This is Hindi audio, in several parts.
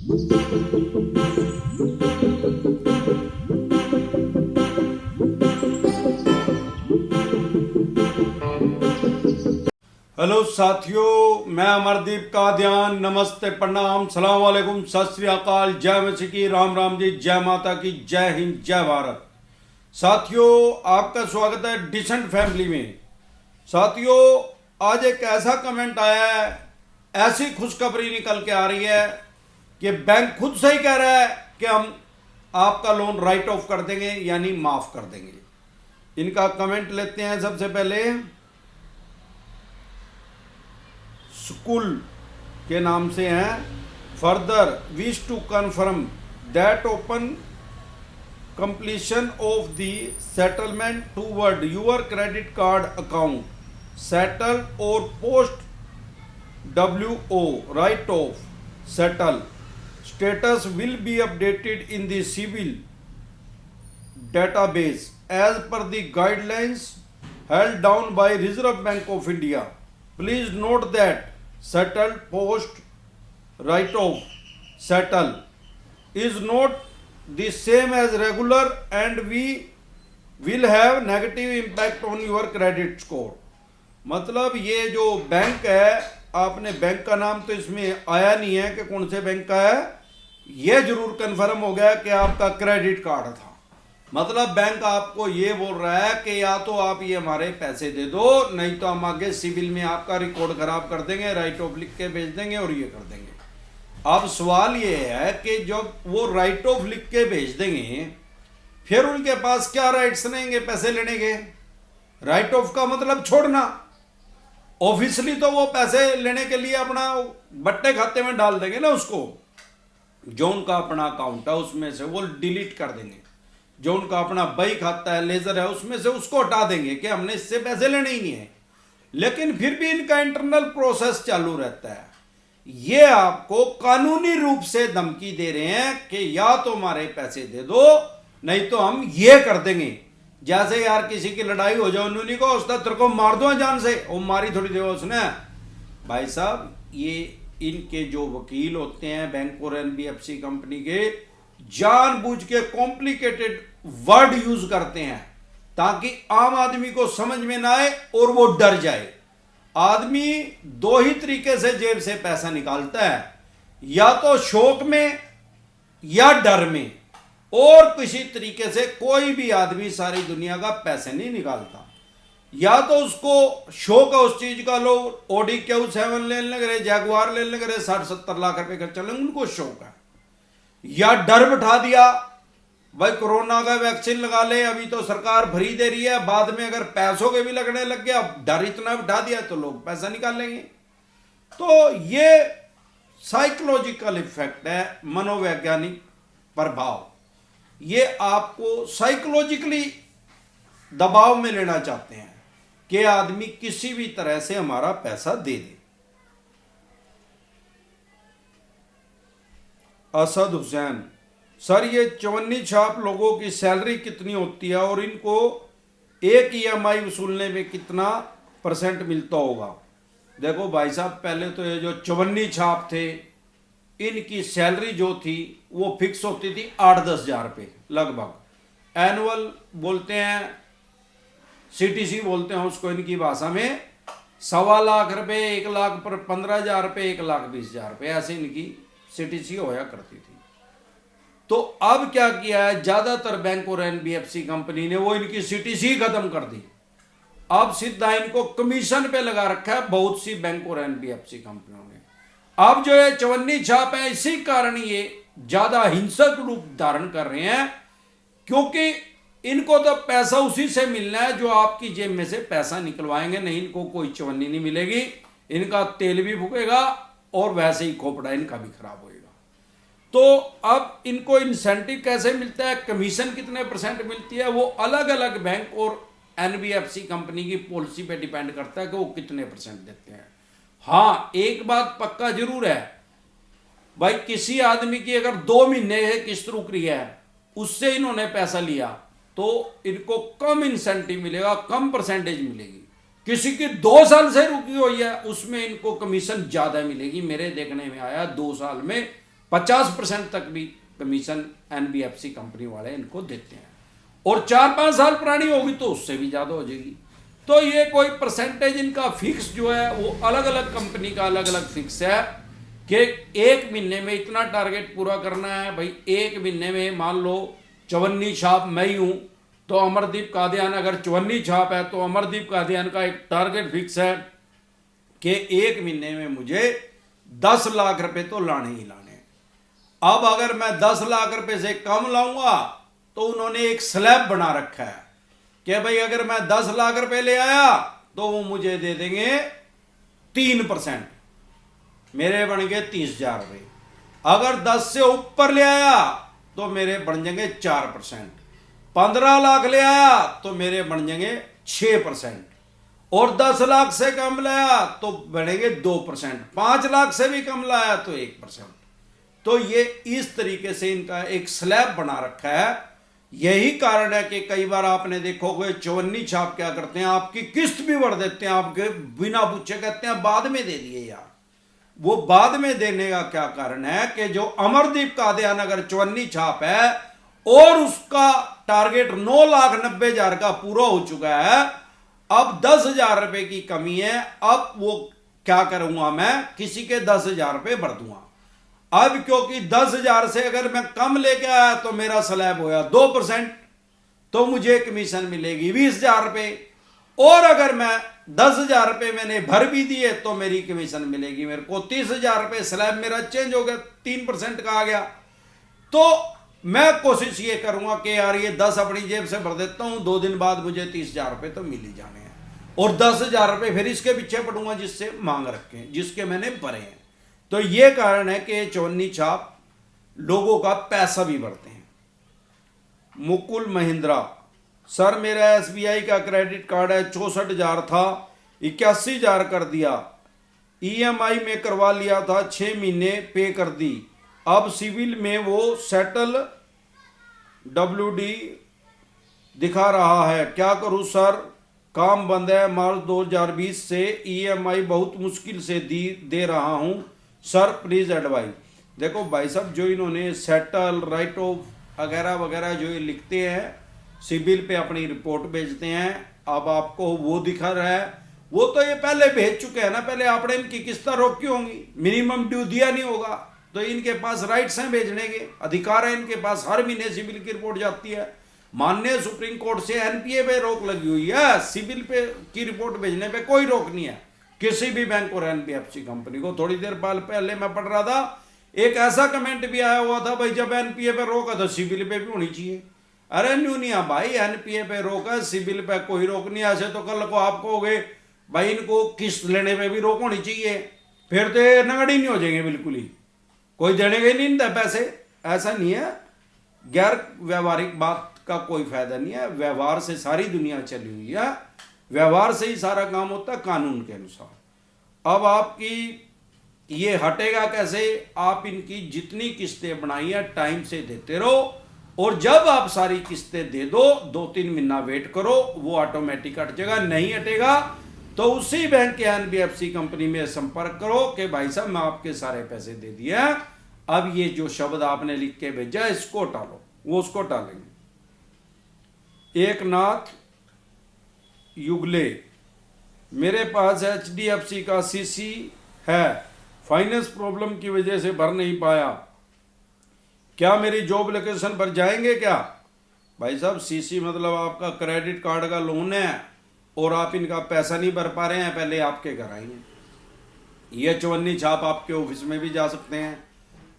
हेलो साथियों, मैं अमरदीप का ध्यान। नमस्ते, प्रणाम, सलाम वालेकुम, सत श्री अकाल, जय मसीह की, राम राम जी, जय माता की, जय हिंद, जय भारत। साथियों, आपका स्वागत है डिसेंट फैमिली में। साथियों, आज एक ऐसा कमेंट आया है, ऐसी खुशखबरी निकल के आ रही है कि बैंक खुद से ही कह रहा है कि हम आपका लोन राइट ऑफ कर देंगे, यानी माफ कर देंगे। इनका कमेंट लेते हैं। सबसे पहले स्कूल के नाम से हैं। Further wish to confirm that open completion of the settlement toward your credit card account settled or post WO write off settle status will be updated in the civil database as per the guidelines held down by Reserve Bank of India. Please note that settled post write off settle is not the same as regular and we will have negative impact on your credit score. मतलब ये जो बैंक है, आपने बैंक का नाम तो इसमें आया नहीं है कि कौन से बैंक का है, ये जरूर कंफर्म हो गया कि आपका क्रेडिट कार्ड था। मतलब बैंक आपको ये बोल रहा है कि या तो आप ये हमारे पैसे दे दो, नहीं तो हम आगे सिविल में आपका रिकॉर्ड खराब कर देंगे, राइट ऑफ लिख के भेज देंगे और ये कर देंगे। अब सवाल ये है कि जब वो राइट ऑफ लिख के भेज देंगे, फिर उनके पास क्या राइट्स रहेंगे पैसे लेने के? राइट ऑफ का मतलब छोड़ना। ऑफिशियली तो वो पैसे लेने के लिए अपना बट्टे खाते में डाल देंगे ना, उसको जो उनका अपना अकाउंट है उसमें से वो डिलीट कर देंगे। जो उनका अपना बही खाता है, लेजर है, उसमें से उसको हटा देंगे कि हमने इससे पैसे लेने ही नहीं है। लेकिन फिर भी इनका इंटरनल प्रोसेस चालू रहता है। ये आपको कानूनी रूप से धमकी दे रहे हैं कि या तो हमारे पैसे दे दो, नहीं तो हम ये कर देंगे। जैसे यार किसी की लड़ाई हो जाए, उन्होंने को उसका तेरे को मार दो जान से, वो मारी थोड़ी देर उसने। भाई साहब, ये इनके जो वकील होते हैं बैंक और एनबीएफसी कंपनी के, जानबूझ के कॉम्प्लिकेटेड वर्ड यूज करते हैं ताकि आम आदमी को समझ में ना आए और वो डर जाए। आदमी दो ही तरीके से जेब से पैसा निकालता है, या तो शौक में या डर में, और किसी तरीके से कोई भी आदमी सारी दुनिया का पैसे नहीं निकालता। या तो उसको शौक है उस चीज का, लोग ऑडी Q7 लेने लग रहे, जैगुआर लेने लग रहे, 60-70 लाख रुपए खर्च लेंगे, उनको शौक है। या डर बिठा दिया, भाई कोरोना का वैक्सीन लगा ले, अभी तो सरकार भरी दे रही है, बाद में अगर पैसों के भी लगने लग गया, डर इतना बिठा दिया तो लोग पैसा निकाल लेंगे। तो ये साइकोलॉजिकल इफेक्ट है, मनोवैज्ञानिक प्रभाव। ये आपको साइकोलॉजिकली दबाव में लेना चाहते हैं कि आदमी किसी भी तरह से हमारा पैसा दे दे। असद हुसैन, सर ये चवन्नी छाप लोगों की सैलरी कितनी होती है और इनको एक EMI वसूलने में कितना % मिलता होगा? देखो भाई साहब, पहले तो ये जो चवन्नी छाप थे, इनकी सैलरी जो थी वो फिक्स होती थी 8-10 हज़ार रुपये लगभग। एनुअल बोलते हैं, CTC बोलते हैं उसको इनकी भाषा में। 1.25 लाख रुपये, 1 लाख पर 15,000 रुपये, 1,20,000 रुपये, ऐसे इनकी CTC होया करती थी। तो अब क्या किया है, ज्यादातर बैंक और एनबीएफसी कंपनी ने वो इनकी CTC खत्म कर दी। अब सीधा इनको कमीशन पे लगा रखा है बहुत सी बैंक और एनबीएफसी कंपनियों ने। अब जो है चवन्नी छाप है, इसी कारण ये ज्यादा हिंसक रूप धारण कर रहे हैं, क्योंकि इनको तो पैसा उसी से मिलना है जो आपकी जेब में से पैसा निकलवाएंगे, नहीं इनको कोई चवन्नी नहीं मिलेगी। इनका तेल भी फूकेगा और वैसे ही खोपड़ा इनका भी खराब होएगा। तो अब इनको इंसेंटिव कैसे मिलता है, कमीशन कितने % मिलती है, वो अलग अलग बैंक और एनबीएफसी कंपनी की पॉलिसी पे डिपेंड करता है कि वो कितने % देते हैं। हाँ, एक बात पक्का जरूर है भाई, किसी आदमी की अगर 2 महीने है किस्त रुक रही है, उससे इन्होंने पैसा लिया तो इनको कम इंसेंटिव मिलेगा, कम परसेंटेज मिलेगी। किसी की 2 साल से रुकी हुई है, उसमें इनको कमीशन ज्यादा मिलेगी। मेरे देखने में आया 2 साल में 50% तक भी कमीशन एनबीएफसी कंपनी वाले इनको देते हैं, और 4-5 साल पुरानी होगी तो उससे भी ज़्यादा हो जाएगी। तो ये कोई परसेंटेज इनका फिक्स जो है वो अलग अलग कंपनी का अलग अलग फिक्स है कि एक महीने में इतना टारगेट पूरा करना है। भाई एक महीने में मान लो चवन्नी छाप मैं ही हूँ, तो अमरदीप कादियान अगर चवन्नी छाप है तो अमरदीप कादियान का एक टारगेट फिक्स है कि एक महीने में मुझे 10 लाख रुपए तो लाने ही लाने। अब अगर मैं 10 लाख रुपए से कम लाऊंगा तो उन्होंने एक स्लैब बना रखा है कि भाई अगर मैं 10 लाख रुपए ले आया तो वो मुझे दे देंगे 3%, मेरे बन गए 30,000 रुपए। अगर 10 से ऊपर ले आया तो मेरे बन जाएंगे 4%, 15 लाख ले आया तो मेरे बन जाएंगे 6%, और 10 लाख से कम लाया तो बढ़ेंगे 2%, 5 लाख से भी कम लाया तो 1%। तो ये इस तरीके से इनका एक स्लैब बना रखा है। यही कारण है कि कई बार आपने देखोगे चवन्नी छाप क्या करते हैं, आपकी किस्त भी बढ़ देते हैं, आपके बिना पूछे कहते हैं बाद में दे दिए यार। वो बाद में देने का क्या कारण है कि जो अमरदीप कादियान अगर चवन्नी छाप है और उसका टारगेट 9,90,000 का पूरा हो चुका है, अब 10,000 रुपए की कमी है, अब वो क्या करूंगा, मैं किसी के 10,000 रुपए भर दूंगा। अब क्योंकि 10,000 से अगर मैं कम लेके आया तो मेरा स्लैब होया 2%, तो मुझे कमीशन मिलेगी 20,000 रुपए, और अगर मैं 10,000 रुपए मैंने भर भी दिए तो मेरी कमीशन मिलेगी मेरे को 30,000 रुपए। स्लैब मेरा चेंज हो गया, 3% का आ गया। तो मैं कोशिश ये करूंगा कि यार ये 10 अपनी जेब से भर देता हूं, 2 दिन बाद मुझे 30,000 रुपए तो मिल ही जाने हैं, और 10,000 रुपए फिर इसके पीछे पड़ूंगा जिससे मांग रखे, जिसके मैंने भरे हैं। तो ये कारण है कि चवन्नी छाप लोगों का पैसा भी बढ़ते हैं। मुकुल महिंद्रा, सर मेरा एसबीआई का क्रेडिट कार्ड है, 64,000 था, 81,000 कर दिया, ईएमआई में करवा लिया था, 6 महीने पे कर दी, अब सिविल में वो सेटल WD दिखा रहा है, क्या करूं सर, काम बंद है, मार्च 2020 से ईएमआई बहुत मुश्किल से दे रहा हूं सर, प्लीज एडवाइस। देखो भाई साहब, जो इन्होंने सेटल राइट ऑफ वगैरह वगैरह जो ये लिखते हैं, सिविल पे अपनी रिपोर्ट भेजते हैं, अब आपको वो दिखा रहा है, वो तो ये पहले भेज चुके हैं ना, पहले आपने इनकी किस्तें रोकी होंगी, मिनिमम ड्यू दिया नहीं होगा, तो इनके पास राइट्स हैं भेजने के, अधिकार है इनके पास, हर महीने सिविल की रिपोर्ट जाती है। माननीय सुप्रीम कोर्ट से एनपीए पे रोक लगी हुई है, सिविल पे की रिपोर्ट भेजने पे कोई रोक नहीं है किसी भी बैंक और एनबीएफसी कंपनी को। थोड़ी देर पहले मैं पढ़ रहा था, एक ऐसा कमेंट भी आया हुआ था, भाई जब एनपीए पे रोक है तो सिविल पे भी होनी चाहिए। अरे न्यू नहीं है भाई, एनपीए पे रोक है, सिविल पे कोई रोक नहीं। ऐसे तो कल को आप कहोगे भाई इनको किस्त लेने पे भी रोक होनी चाहिए, फिर तो ये नगड़ी नहीं हो जाएंगे बिल्कुल ही, कोई देने के नहीं देता पैसे। ऐसा नहीं है, गैर व्यवहारिक बात का कोई फायदा नहीं है, व्यवहार से सारी दुनिया चली हुई है, व्यवहार से ही सारा काम होता है कानून के अनुसार। अब आपकी ये हटेगा कैसे, आप इनकी जितनी किस्तें बनाई है टाइम से देते रहो, और जब आप सारी किस्तें दे दो, 2-3 महीना वेट करो, वो ऑटोमेटिक हट जाएगा। नहीं हटेगा तो उसी बैंक के एनबीएफसी कंपनी में संपर्क करो कि भाई साहब मैं आपके सारे पैसे दे दिए, अब ये जो शब्द आपने लिख के भेजा इसको टालो, वो उसको टालेंगे। एक नाथ युगले, मेरे पास एचडीएफसी का सीसी है, फाइनेंस प्रॉब्लम की वजह से भर नहीं पाया, क्या मेरी जॉब लोकेशन पर जाएंगे क्या? भाई साहब सीसी मतलब आपका क्रेडिट कार्ड का लोन है और आप इनका पैसा नहीं भर पा रहे हैं, पहले आपके घर आएंगे। ये चवन्नी छाप आपके ऑफिस में भी जा सकते हैं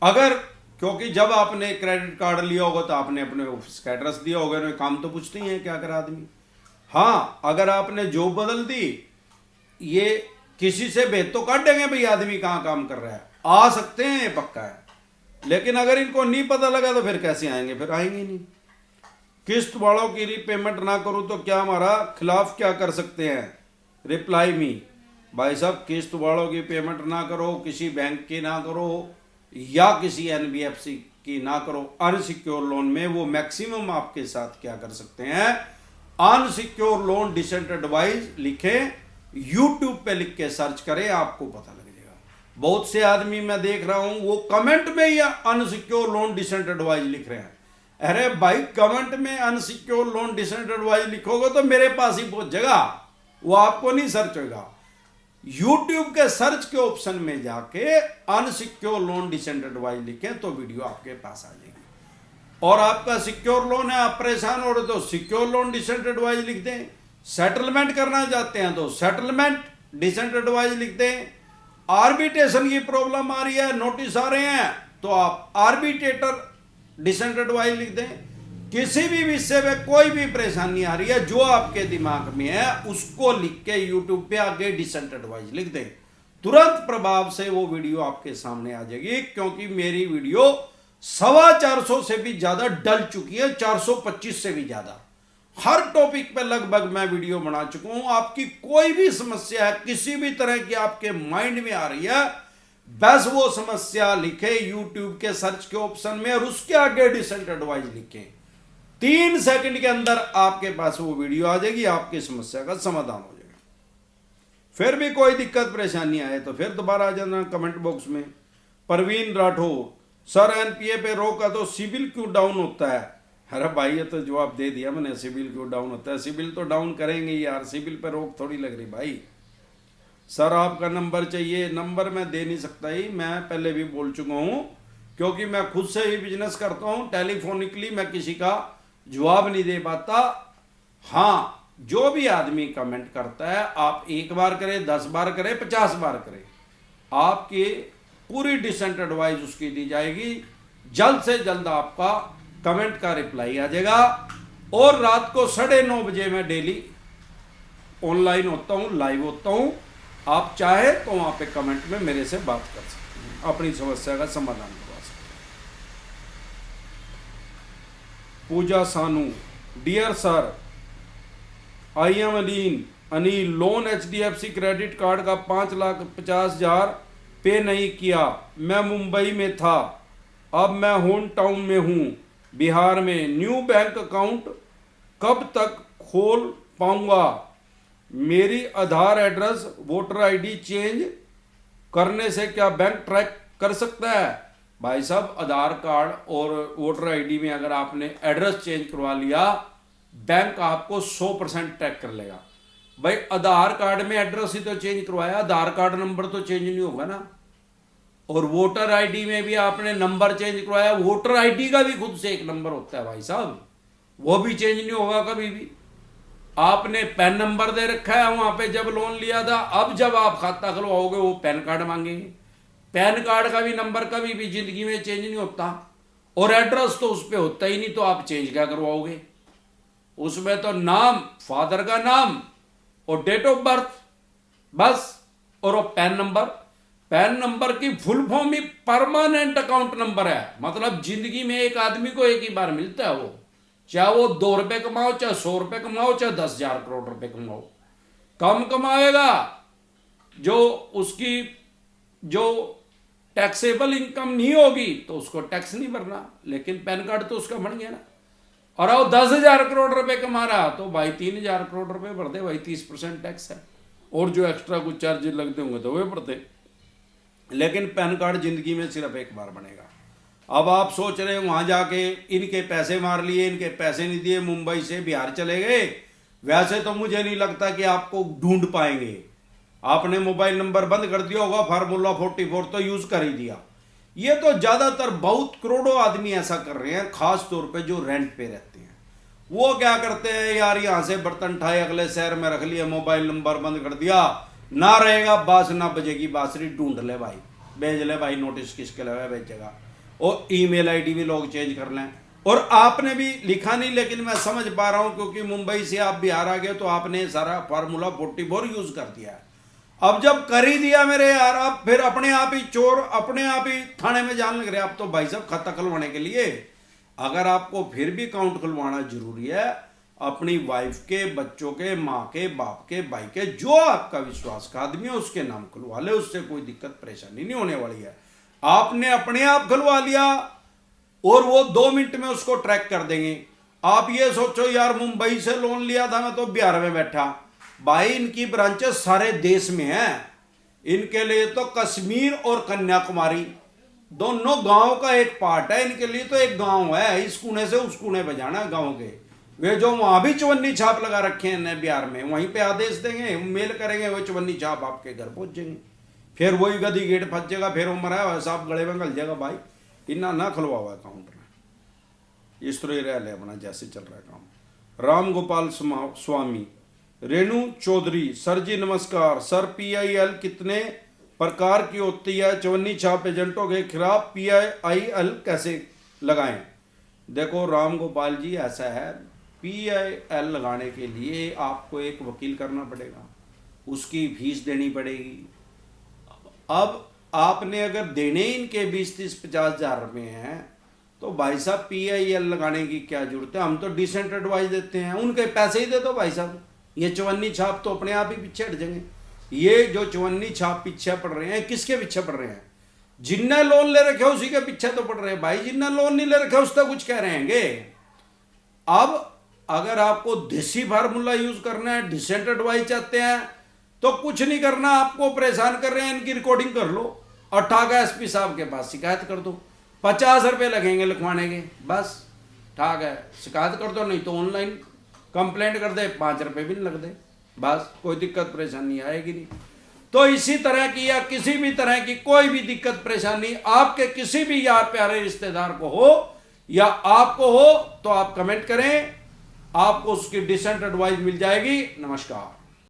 अगर, क्योंकि जब आपने क्रेडिट कार्ड लिया होगा तो आपने अपने ऑफिस का एड्रेस दिया होगा, उन्हें काम तो पूछते ही हैं क्या करा आदमी। हाँ, अगर आपने जॉब बदल दी, ये किसी से भेद तो काट देंगे भाई आदमी कहाँ काम कर रहा है, आ सकते हैं ये पक्का है, लेकिन अगर इनको नहीं पता लगा तो फिर कैसे आएंगे, फिर आएंगे नहीं। किस्त वालों की रीपेमेंट ना करूं तो क्या हमारा खिलाफ क्या कर सकते हैं? रिप्लाई मी, भाई साहब किस्त वालों की पेमेंट ना करो, किसी बैंक की ना करो या किसी एनबीएफसी की ना करो, अनसिक्योर लोन में वो मैक्सिमम आपके साथ क्या कर सकते हैं, अनसिक्योर लोन डिसेंट एडवाइस लिखें, यूट्यूब पे लिख के सर्च करें, आपको पता लग जाएगा। बहुत से आदमी मैं देख रहा हूं वो कमेंट में ही अनसिक्योर लोन डिसेंट एडवाइस लिख रहे हैं। अरे भाई, कमेंट में अनसिक्योर लोन डिसेंट एडवाइस लिखोगे तो मेरे पास ही पहुंचेगा, वो आपको नहीं सर्च होगा। यूट्यूब के सर्च के ऑप्शन में जाके अनसिक्योर लोन डिसेंट एडवाइस लिखें तो वीडियो आपके पास आ जाएगी। और आपका सिक्योर लोन है, आप परेशान हो रहे तो सिक्योर लोन डिसेंट एडवाइस लिख दें। सेटलमेंट करना चाहते हैं तो सेटलमेंट डिसेंट एडवाइस लिख दें। आर्बिट्रेशन की प्रॉब्लम आ रही है, नोटिस आ रहे हैं, तो आप आर्बिट्रेटर डिसेंट एडवाइस लिख दें। किसी भी विषय में कोई भी परेशानी आ रही है जो आपके दिमाग में है उसको लिख के यूट्यूब पे आगे डिसेंट एडवाइस लिख दें, तुरंत प्रभाव से वो वीडियो आपके सामने आ जाएगी। क्योंकि मेरी वीडियो 450 से भी ज्यादा डल चुकी है, 425 से भी ज्यादा। हर टॉपिक पे लगभग मैं वीडियो बना चुका हूं। आपकी कोई भी समस्या है, किसी भी तरह की आपके माइंड में आ रही है, बस वो समस्या लिखे यूट्यूब के सर्च के ऑप्शन में और उसके आगे डिसेंट एडवाइस लिखें। 3 सेकंड के अंदर आपके पास वो वीडियो आ जाएगी, आपकी समस्या का समाधान हो जाएगा। फिर भी कोई दिक्कत परेशानी आए तो फिर दोबारा आ जाना कमेंट बॉक्स में। परवीन राठौर, सर एनपीए पे रोका तो सिबिल क्यों डाउन होता है? अरे भाई, ये तो जवाब दे दिया मैंने, सिबिल क्यों डाउन होता है। सिबिल तो डाउन करेंगे यार, सिबिल पे रोक थोड़ी लग रही भाई। सर आपका नंबर चाहिए, नंबर मैं दे नहीं सकता ही, मैं पहले भी बोल चुका हूं, क्योंकि मैं खुद से ही बिजनेस करता हूं। टेलीफोनिकली मैं किसी का जवाब नहीं दे पाता। हाँ, जो भी आदमी कमेंट करता है, आप 1 बार करें, 10 बार करें, 50 बार करें, आपकी पूरी डिसेंट एडवाइस उसकी दी जाएगी। जल्द से जल्द आपका कमेंट का रिप्लाई आ जाएगा। और रात को 9:30 बजे मैं डेली ऑनलाइन होता हूं, लाइव होता हूं। आप चाहे तो वहां पे कमेंट में मेरे से बात कर सकते हैं, अपनी समस्या का समाधान करवा सकते हैं। Pooja Sanu, dear sir, I am Anil, loan HDFC credit card का 5,50,000 पे नहीं किया। मैं मुंबई में था, अब मैं होम टाउन में हूँ बिहार में। न्यू बैंक अकाउंट कब तक खोल पाऊंगा? मेरी आधार एड्रेस वोटर आईडी चेंज करने से क्या बैंक ट्रैक कर सकता है? भाई साहब, आधार कार्ड और वोटर आईडी में अगर आपने एड्रेस चेंज करवा लिया, बैंक आपको 100% ट्रैक कर लेगा। भाई, आधार कार्ड में एड्रेस ही तो चेंज करवाया, आधार कार्ड नंबर तो चेंज नहीं होगा ना। और वोटर आईडी में भी आपने नंबर चेंज करवाया, वोटर आईडी का भी खुद से एक नंबर होता है भाई साहब, वो भी चेंज नहीं होगा कभी भी। आपने पैन नंबर दे रखा है वहां पे जब लोन लिया था, अब जब आप खाता खुलवाओगे वो पैन कार्ड मांगेंगे। पैन कार्ड का भी नंबर कभी भी जिंदगी में चेंज नहीं होता। और एड्रेस तो उस पर होता ही नहीं, तो आप चेंज क्या करवाओगे? उसमें तो नाम, फादर का नाम और डेट ऑफ बर्थ बस, और वो पैन नंबर। पैन नंबर की फुल फॉर्म ही परमानेंट अकाउंट नंबर है। मतलब जिंदगी में एक आदमी को एक ही बार मिलता है वो, चाहे वो 2 रुपए कमाओ, चाहे 100 रुपए कमाओ, चाहे 10,000 करोड़ रुपए कमाओ। कम कमाएगा जो उसकी जो टैक्सेबल इनकम नहीं होगी तो उसको टैक्स नहीं भरना, लेकिन पैन कार्ड तो उसका बन गया ना। और वो 10,000 करोड़ रुपए कमा रहा तो भाई 3,000 करोड़ रुपए भर दे भाई, 30% टैक्स है, और जो एक्स्ट्रा कुछ चार्जेस लगते होंगे तो वे भरते। लेकिन पैन कार्ड जिंदगी में सिर्फ एक बार बनेगा। अब आप सोच रहे हैं वहां जाके इनके पैसे मार लिए, इनके पैसे नहीं दिए, मुंबई से बिहार चले गए। वैसे तो मुझे नहीं लगता कि आपको ढूंढ पाएंगे। आपने मोबाइल नंबर बंद कर दिया होगा, फार्मूला 44 तो यूज कर ही दिया। ये तो ज्यादातर बहुत करोड़ों आदमी ऐसा कर रहे हैं, खास तौर पे जो रेंट पे रहते हैं। वो क्या करते हैं यार, यहां से बर्तन उठाए अगले शहर में रख लिया, मोबाइल नंबर बंद कर दिया, ना रहेगा बास ना बजेगी बांसुरी, ढूंढ ले भाई, भेज ले भाई नोटिस, किसके लगा भेजेगा। और ईमेल आईडी भी लोग चेंज कर लें। और आपने भी लिखा नहीं, लेकिन मैं समझ पा रहा हूं क्योंकि मुंबई से आप बिहार आ गए तो आपने सारा फार्मूला 44 यूज कर दिया है। अब जब कर ही दिया मेरे यार, आप फिर अपने आप ही चोर, अपने आप ही थाने में जाने लग रहे। आप तो भाई साहब खाता खुलवाने के लिए, अगर आपको फिर भी अकाउंट खुलवाना जरूरी है, अपनी वाइफ के, बच्चों के, माँ के, बाप के, भाई के, जो आपका विश्वास का आदमी है उसके नाम खुलवा ले, उससे कोई दिक्कत परेशानी नहीं होने वाली है। आपने अपने आप खुलवा लिया और वो 2 मिनट में उसको ट्रैक कर देंगे। आप ये सोचो यार, मुंबई से लोन लिया था मैं तो बिहार में बैठा, भाई इनकी ब्रांचेस सारे देश में हैं। इनके लिए तो कश्मीर और कन्याकुमारी दोनों गांव का एक पार्ट है। इनके लिए तो एक गांव है, इस कोने से उस कोने पे जाना है गांव के। वे जो वहां भी चवन्नी छाप लगा रखे हैं बिहार में, वहीं पे आदेश देंगे, मेल करेंगे, वो चवन्नी छाप आपके घर पहुंचेंगे। फिर वही गदी गेट फंस जाएगा, फिर वो मरा हुआ साहब गले में गल जाएगा। भाई इतना ना खुलवा हुआ अकाउंट में, इस तरह रह ले अपना जैसे चल रहा है काम। राम गोपाल स्वामी, रेणु चौधरी, सर जी नमस्कार। सर PIL कितने प्रकार की होती है? चवन्नी छाप एजेंटों के खिलाफ PIL कैसे लगाएं? देखो राम गोपाल जी, ऐसा है, PIL लगाने के लिए आपको एक वकील करना पड़ेगा, उसकी फीस देनी पड़ेगी। अब आपने अगर देने इनके 20-30-50 हज़ार रुपये हैं तो भाई साहब PIL लगाने की क्या जरूरत है? हम तो डिसेंट एडवाइस देते हैं, उनके पैसे ही दे दो भाई साहब। ये चवन्नी छाप तो अपने आप ही पीछे हट जाएंगे। ये जो चवन्नी छाप पीछे पड़ रहे हैं, किसके पीछे पड़ रहे हैं? जिनने लोन ले रखे उसी के पीछे तो पड़ रहे हैं भाई। जिनने लोन नहीं ले रखे उससे कुछ कह रहे हैं। अब अगर आपको देसी फार्मूला यूज करना है, डिसेंट एडवाइस चाहते हैं, तो कुछ नहीं करना, आपको परेशान कर रहे हैं, इनकी रिकॉर्डिंग कर लो और ठाक SP साहब के पास शिकायत कर दो। 50 रुपये लगेंगे लिखवाने के, बस ठाक है शिकायत कर दो, नहीं तो ऑनलाइन कंप्लेंट कर दे, 5 रुपये भी नहीं लग दे, बस कोई दिक्कत परेशानी आएगी नहीं। तो इसी तरह की या किसी भी तरह की कोई भी दिक्कत परेशानी आपके किसी भी यार प्यारे रिश्तेदार को हो या आपको हो तो आप कमेंट करें, आपको उसकी डिसेंट एडवाइस मिल जाएगी। नमस्कार।